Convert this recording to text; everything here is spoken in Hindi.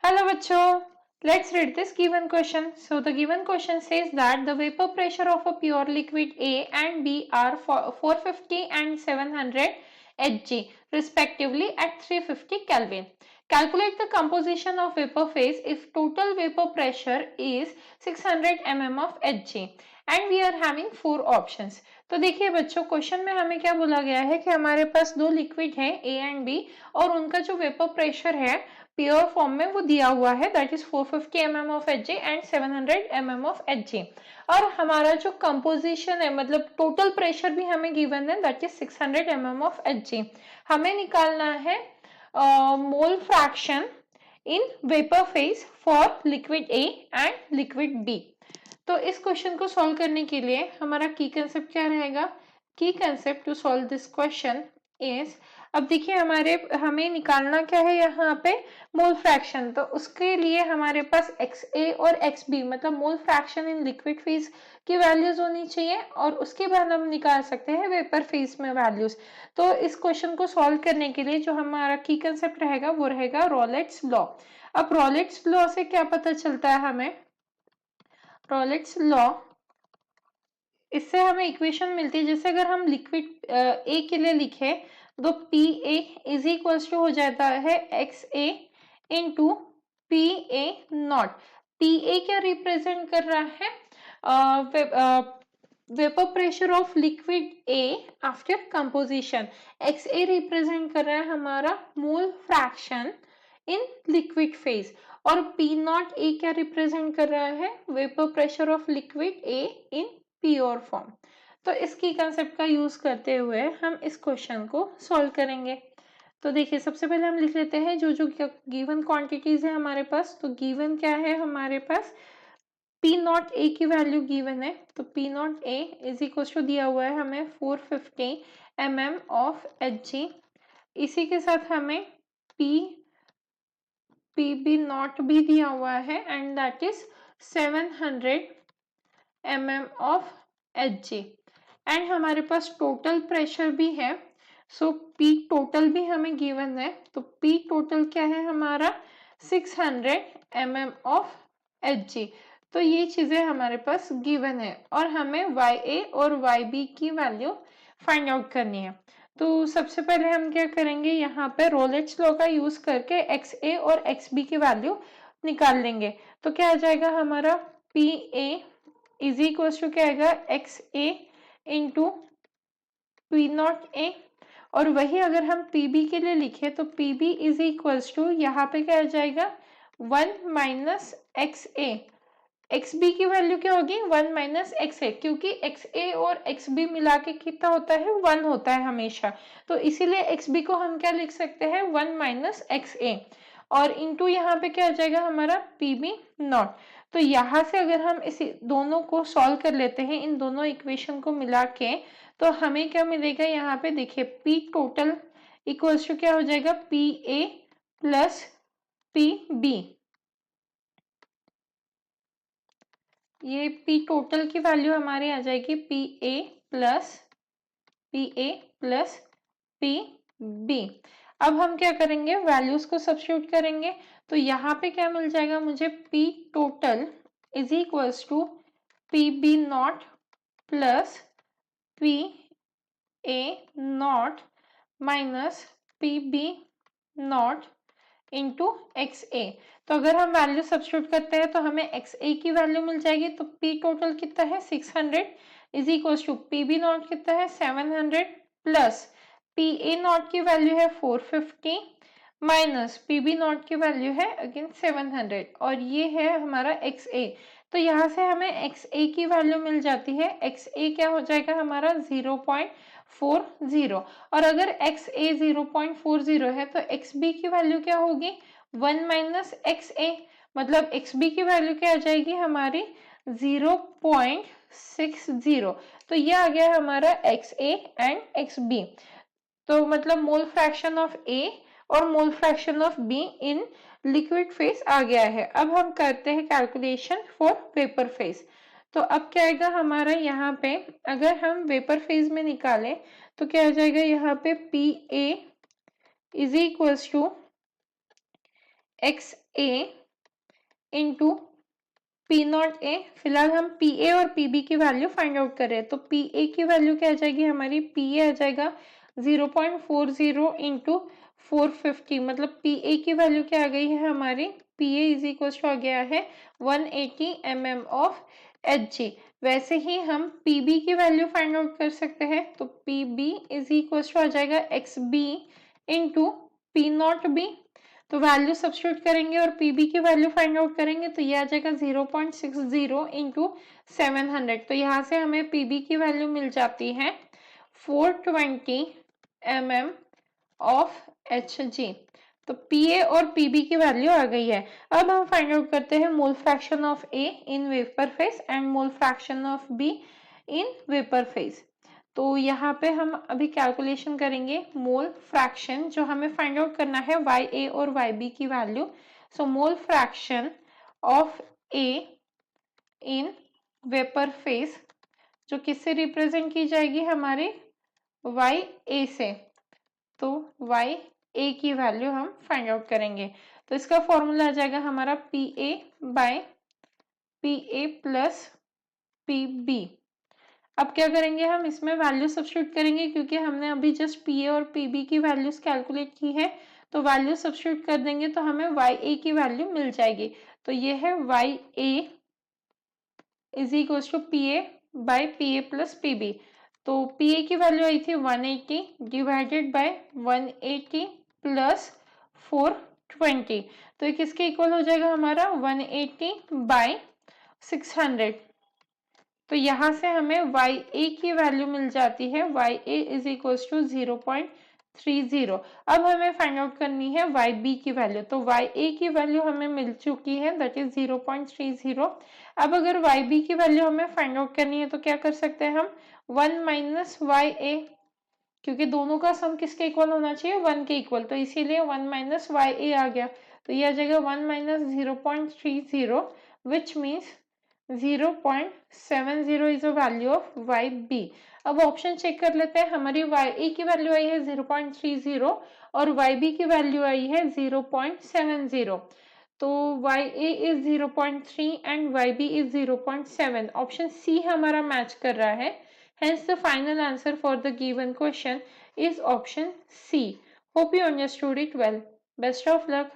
Hello bachcho, let's read this given question. So the given question says that the vapor pressure of a pure liquid A and B are 450 and 700 Hg respectively at 350 Kelvin. Calculate the composition of vapor phase if total vapor pressure is 600 mm of Hg and we are having 4 options. तो देखिए बच्चों क्वेश्चन में हमें क्या बोला गया है कि हमारे पास दो लिक्विड है A एंड B और उनका जो वेपर प्रेशर है प्योर फॉर्म में वो दिया हुआ है that is 450 mm of Hg and 700 mm of Hg और हमारा जो कंपोजिशन है मतलब टोटल प्रेशर भी हमें गिवन है that is 600 mm of Hg। हमें निकालना है मोल fraction in vapour phase for liquid A and liquid B। तो इस क्वेश्चन को सॉल्व करने के लिए हमारा की कंसेप्ट क्या रहेगा? Key concept to solve this question is, अब देखिए हमें निकालना क्या है यहाँ पे मोल फ्रैक्शन। तो उसके लिए हमारे पास XA और XB मतलब मोल फ्रैक्शन इन लिक्विड फेज की वैल्यूज होनी चाहिए और उसके बाद हम निकाल सकते हैं वेपर फेज में वैल्यूज। तो इस क्वेश्चन को सॉल्व करने के लिए जो हमारा की कंसेप्ट रहेगा वो रहेगा रॉलेट्स लॉ। अब रॉलेट्स लॉ से क्या पता चलता है हमें? रॉलेट्स लॉ, इससे हमें इक्वेशन मिलती है जैसे अगर हम लिक्विड ए के लिए लिखे तो P A is equal to हो जाता है X A into P A not. P A क्या रिप्रेजेंट कर रहा है? Vapour pressure of liquid A after composition. X A represent कर रहा है हमारा mole fraction in liquid phase और पी नॉट ए क्या रिप्रेजेंट कर रहा है? Vapour pressure of liquid A in pure form. तो इसकी कंसेप्ट का यूज करते हुए हम इस क्वेश्चन को सॉल्व करेंगे। तो देखिए सबसे पहले हम लिख लेते हैं जो जो गिवन क्वांटिटीज है हमारे पास। तो गिवन क्या है हमारे पास? पी नॉट ए की वैल्यू गिवन है तो P not A is equal to दिया हुआ है हमें 450 mm ऑफ Hg। इसी के साथ हमें पी बी नॉट भी दिया हुआ है and that is 700 mm of Hg and हमारे पास टोटल प्रेशर भी है। सो पी टोटल भी हमें गिवन है तो पी टोटल क्या है हमारा? 600 mm ऑफ Hg। तो ये चीजें हमारे पास गिवन है और हमें Ya और Yb की वैल्यू फाइंड आउट करनी है। तो सबसे पहले हम क्या करेंगे, यहाँ पे रोलेट्स लॉ का यूज करके XA और XB की वैल्यू निकाल लेंगे। तो क्या आ जाएगा हमारा? PA इज इक्वल टू क्या आएगा? XA into P not a और वही अगर हम PB के लिए लिखे तो PB इज इक्वल टू यहाँ पे क्या आ जाएगा? 1 माइनस XA। XB की वैल्यू क्या होगी? 1 माइनस XA क्योंकि XA और XB मिला के कितना होता है? 1 होता है हमेशा। तो इसीलिए XB को हम क्या लिख सकते हैं? 1 माइनस XA और इंटू यहाँ पे क्या आ जाएगा हमारा? PB not. तो यहाँ से अगर हम इस दोनों को सॉल्व कर लेते हैं इन दोनों इक्वेशन को मिला के तो हमें क्या मिलेगा? यहाँ पे देखिए P टोटल इक्वल्स टू क्या हो जाएगा? PA plus PB। ये P टोटल की वैल्यू हमारी आ जाएगी PA प्लस PB। अब हम क्या करेंगे? वैल्यूज को सब्स्टिट्यूट करेंगे तो यहाँ पे क्या मिल जाएगा मुझे? P total is equals to PB naught plus PA naught minus PB naught into XA। तो अगर हम वैल्यू सब्स्टिट्यूट करते हैं तो हमें XA की वैल्यू मिल जाएगी तो P टोटल कितना है? 600 is equal to PB naught कितना है? 700 प्लस PA नॉट की वैल्यू है 450 माइनस PB नॉट की वैल्यू है अगेन 700 और ये है हमारा XA। तो यहाँ से हमें XA की वैल्यू मिल जाती है। XA क्या हो जाएगा हमारा? 0.40 और अगर XA 0.40 है तो XB की वैल्यू क्या होगी? 1 माइनस XA मतलब XB की वैल्यू क्या आ जाएगी हमारी? 0.60। तो ये आ गया हमारा XA एंड XB। तो मतलब मोल फ्रैक्शन ऑफ A और mole fraction of B in liquid phase आ गया है। अब हम करते हैं कैलकुलेशन फॉर वेपर फेज। तो अब क्या आएगा हमारा यहाँ पे? अगर हम वेपर फेज में निकालें तो क्या आ जाएगा यहाँ पे? PA is equals to A into P not A. फिलहाल हम पी ए और पी बी की वैल्यू फाइंड आउट कर रहे हैं, तो पी ए की वैल्यू क्या आ जाएगी हमारी, पी ए आ जाएगा 0.40 इंटू 450, मतलब पी ए की वैल्यू क्या आ गई है हमारी, P A is equal to आ गया है 180 mm ऑफ एच जी। वैसे ही हम पी बी की वैल्यू फाइंड आउट कर सकते हैं, तो P B is equal to आ जाएगा X B into P naught B. तो वैल्यू सब्स्टिट्यूट करेंगे और पीबी की वैल्यू फाइंड आउट करेंगे, तो ये आ जाएगा 0.60 इंटू 700। तो यहाँ से हमें पीबी की वैल्यू मिल जाती है 420 mm ऑफ एच जी। तो पी ए और पीबी की वैल्यू आ गई है। अब हम फाइंड आउट करते हैं मोल fraction of A in vapour phase and mole fraction of be in vapour phase. तो यहाँ पे हम अभी कैलकुलेशन करेंगे मोल फ्रैक्शन, जो हमें फाइंड आउट करना है वाई ए और वाई बी की value. So mole fraction of A in vapour phase, जो किससे रिप्रेजेंट की जाएगी हमारे वाई ए से, तो वाई ए की वैल्यू हम फाइंड आउट करेंगे। तो इसका फॉर्मूला आ जाएगा हमारा P A by P A plus P B. अब क्या करेंगे, हम इसमें वैल्यू सब्स्टिट्यूट करेंगे, क्योंकि हमने अभी जस्ट पी ए और पी बी की वैल्यूज कैलकुलेट की है। तो वैल्यू सब्स्टिट्यूट कर देंगे तो हमें वाई ए की वैल्यू मिल जाएगी। तो ये है Y A is equal to P A by P A plus P B. तो पी ए की वैल्यू आई थी 180 डिवाइडेड बाय 180 प्लस 420। तो ये किसके इक्वल हो जाएगा हमारा 180 बाय 600। तो यहाँ से हमें वाई ए की वैल्यू मिल जाती है, Y A is equal to 0.30। अब हमें फाइंड आउट करनी है वाई बी की वैल्यू। तो वाई ए की वैल्यू हमें मिल चुकी है, दैट इज 0.30। अब अगर वाई बी की वैल्यू हमें फाइंड आउट करनी है तो क्या कर सकते हैं हम, 1 माइनस वाई ए, क्योंकि दोनों का सम किसके इक्वल होना चाहिए, 1 के इक्वल, तो इसीलिए 1 माइनस वाई ए आ गया। तो ये आ जाएगा 1 minus 0.30 which means 0.70 is a value of Y B. अब ऑप्शन चेक कर लेते हैं, हमारी वाई ए की वैल्यू आई है 0.30 और वाई बी की वैल्यू आई है 0.70। तो Y A is 0.3 and Y B is 0.7। Option C हमारा मैच कर रहा है। Hence, the final answer for the given question is option C. Hope you understood it well. Best of luck.